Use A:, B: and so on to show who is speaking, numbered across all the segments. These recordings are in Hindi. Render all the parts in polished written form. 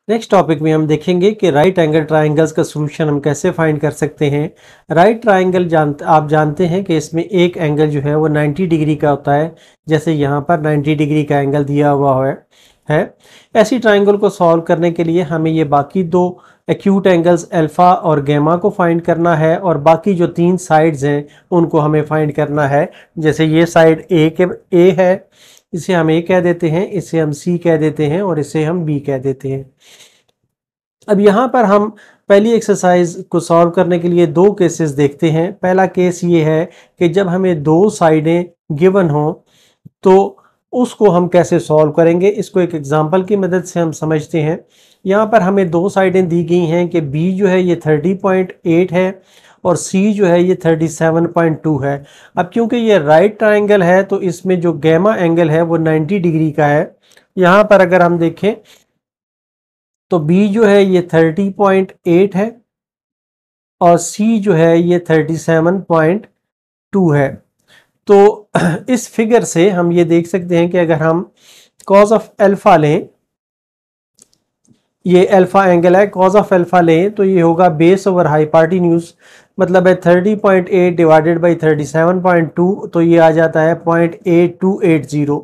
A: नेक्स्ट टॉपिक में हम देखेंगे कि राइट एंगल ट्राइंगल्स का सॉल्यूशन हम कैसे फाइंड कर सकते हैं। राइट ट्राइंगल आप जानते हैं कि इसमें एक एंगल जो है वो 90 डिग्री का होता है, जैसे यहाँ पर 90 डिग्री का एंगल दिया हुआ है। ऐसी ट्राइंगल को सॉल्व करने के लिए हमें ये बाकी दो एक्यूट एंगल्स अल्फा और गैमा को फाइंड करना है, और बाकी जो तीन साइड्स हैं उनको हमें फाइंड करना है। जैसे ये साइड ए है, इसे हम ए कह देते हैं, इसे हम सी कह देते हैं और इसे हम बी कह देते हैं। अब यहाँ पर हम पहली एक्सरसाइज को सॉल्व करने के लिए दो केसेस देखते हैं। पहला केस ये है कि जब हमें दो साइडें गिवन हो तो उसको हम कैसे सॉल्व करेंगे, इसको एक एग्जांपल की मदद से हम समझते हैं। यहाँ पर हमें दो साइडें दी गई हैं कि बी जो है ये 30.8 है और सी जो है ये 37.2 है। अब क्योंकि ये राइट ट्राइंगल है तो इसमें जो गैमा एंगल है वो 90 डिग्री का है। यहाँ पर अगर हम देखें तो बी जो है ये 30.8 है और सी जो है ये 37.2 है। तो इस फिगर से हम ये देख सकते हैं कि अगर हम कॉज ऑफ अल्फा लें, ये अल्फा एंगल है, कॉज ऑफ अल्फा लें तो ये होगा बेस ओवर हाइपोटेन्यूज, मतलब है 30.8 डिवाइडेड बाई 37.2, तो ये आ जाता है 0.8280।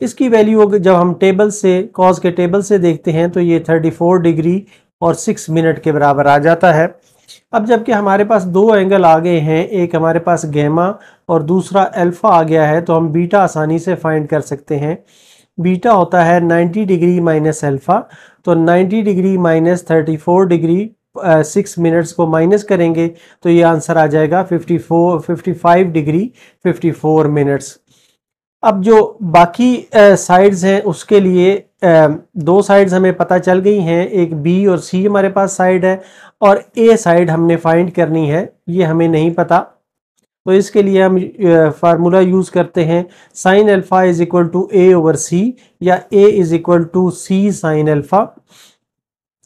A: इसकी वैल्यू जब हम टेबल से कॉज के टेबल से देखते हैं तो ये 34 डिग्री और 6 मिनट के बराबर आ जाता है। अब जबकि हमारे पास दो एंगल आ गए हैं, एक हमारे पास गैमा और दूसरा अल्फा आ गया है, तो हम बीटा आसानी से फाइंड कर सकते हैं। बीटा होता है 90 डिग्री माइनस अल्फा, तो 90 डिग्री माइनस 34 डिग्री 6 मिनट्स को माइनस करेंगे तो ये आंसर आ जाएगा 55 डिग्री 54 मिनट्स। अब जो बाकी साइड्स हैं उसके लिए दो साइड्स हमें पता चल गई हैं, एक बी और सी हमारे पास साइड है और ए साइड हमने फाइंड करनी है, ये हमें नहीं पता। तो इसके लिए हम फार्मूला यूज़ करते हैं sine alpha is equal to A over C, या A is equal to C sine alpha.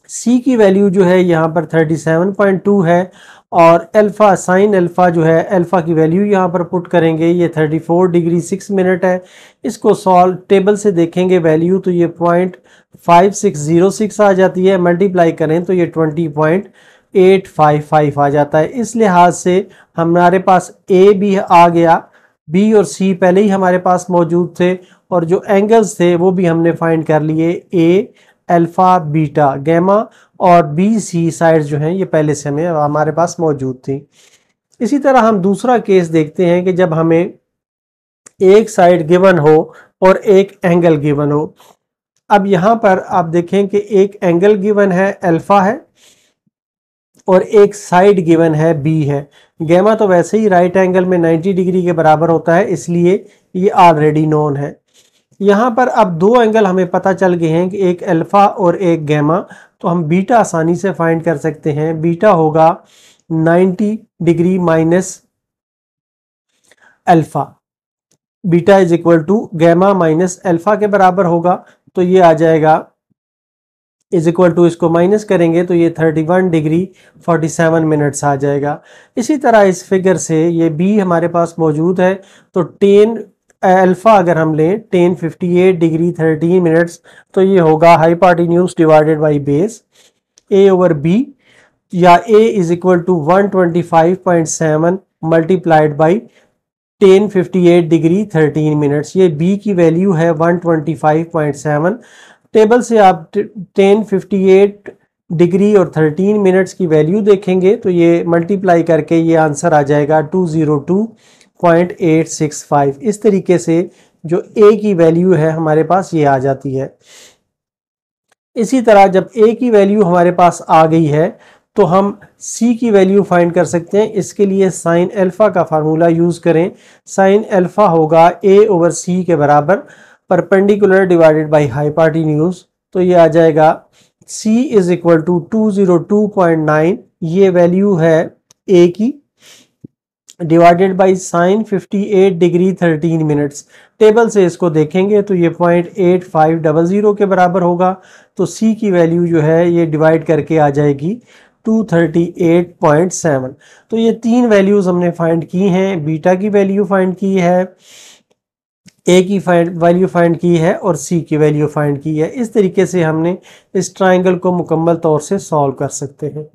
A: C की वैल्यू जो है यहाँ पर 37.2 है और अल्फा साइन अल्फा जो है अल्फा की वैल्यू यहाँ पर पुट करेंगे, ये 34 डिग्री 6 मिनट है। इसको सॉल्व टेबल से देखेंगे वैल्यू तो ये 0.5606 आ जाती है, मल्टीप्लाई करें तो ये 20.855 आ जाता है। इस लिहाज से हमारे पास ए भी आ गया, बी और सी पहले ही हमारे पास मौजूद थे और जो एंगल्स थे वो भी हमने फाइंड कर लिए, ए अल्फा बीटा गैमा और बी सी साइड्स जो हैं ये पहले से हमारे पास मौजूद थी। इसी तरह हम दूसरा केस देखते हैं कि जब हमें एक साइड गिवन हो और एक एंगल गिवन हो। अब यहाँ पर आप देखें कि एक एंगल गिवन है अल्फा है और एक साइड गिवन है बी है। गैमा तो वैसे ही राइट एंगल में 90 डिग्री के बराबर होता है, इसलिए ये ऑलरेडी नोन है। यहाँ पर अब दो एंगल हमें पता चल गए हैं कि एक अल्फा और एक गैमा, तो हम बीटा आसानी से फाइंड कर सकते हैं। बीटा होगा 90 degree minus alpha, beta is equal to gamma minus alpha के बराबर होगा, तो ये आ जाएगा इज इक्वल टू, इसको माइनस करेंगे तो ये 31 डिग्री 47 मिनट्स आ जाएगा। इसी तरह इस फिगर से ये बी हमारे पास मौजूद है, तो 10 अल्फा अगर हम लें 1058 डिग्री 13 मिनट्स, तो ये होगा hypotenuse divided by base A over B, या A is equal to 125.7 multiplied by 1058 degree 13 minutes. ये बी की वैल्यू है 125.7। टेबल से आप 1058 डिग्री और 13 मिनट्स की वैल्यू देखेंगे तो ये मल्टीप्लाई करके ये आंसर आ जाएगा 202.865। इस तरीके से जो ए की वैल्यू है हमारे पास ये आ जाती है। इसी तरह जब ए की वैल्यू हमारे पास आ गई है तो हम सी की वैल्यू फाइंड कर सकते हैं। इसके लिए साइन अल्फा का फार्मूला यूज करें। साइन अल्फा होगा ए ओवर सी के बराबर, परपेंडिकुलर डिवाइडेड बाई हाइपोटेन्यूज, तो ये आ जाएगा सी इज इक्वल टू 202.9, ये वैल्यू है ए की, divided by sine 58 degree 13 minutes. Table से इसको देखेंगे तो ये 0.8500 के बराबर होगा, तो सी की वैल्यू जो है ये डिवाइड करके आ जाएगी 238.7। तो ये तीन वैल्यूज़ हमने फाइंड की हैं, बीटा की वैल्यू फाइंड की है, ए की वैल्यू फाइंड की है और सी की वैल्यू फाइंड की है। इस तरीके से हमने इस ट्राइंगल को मुकम्मल तौर से सॉल्व कर सकते हैं।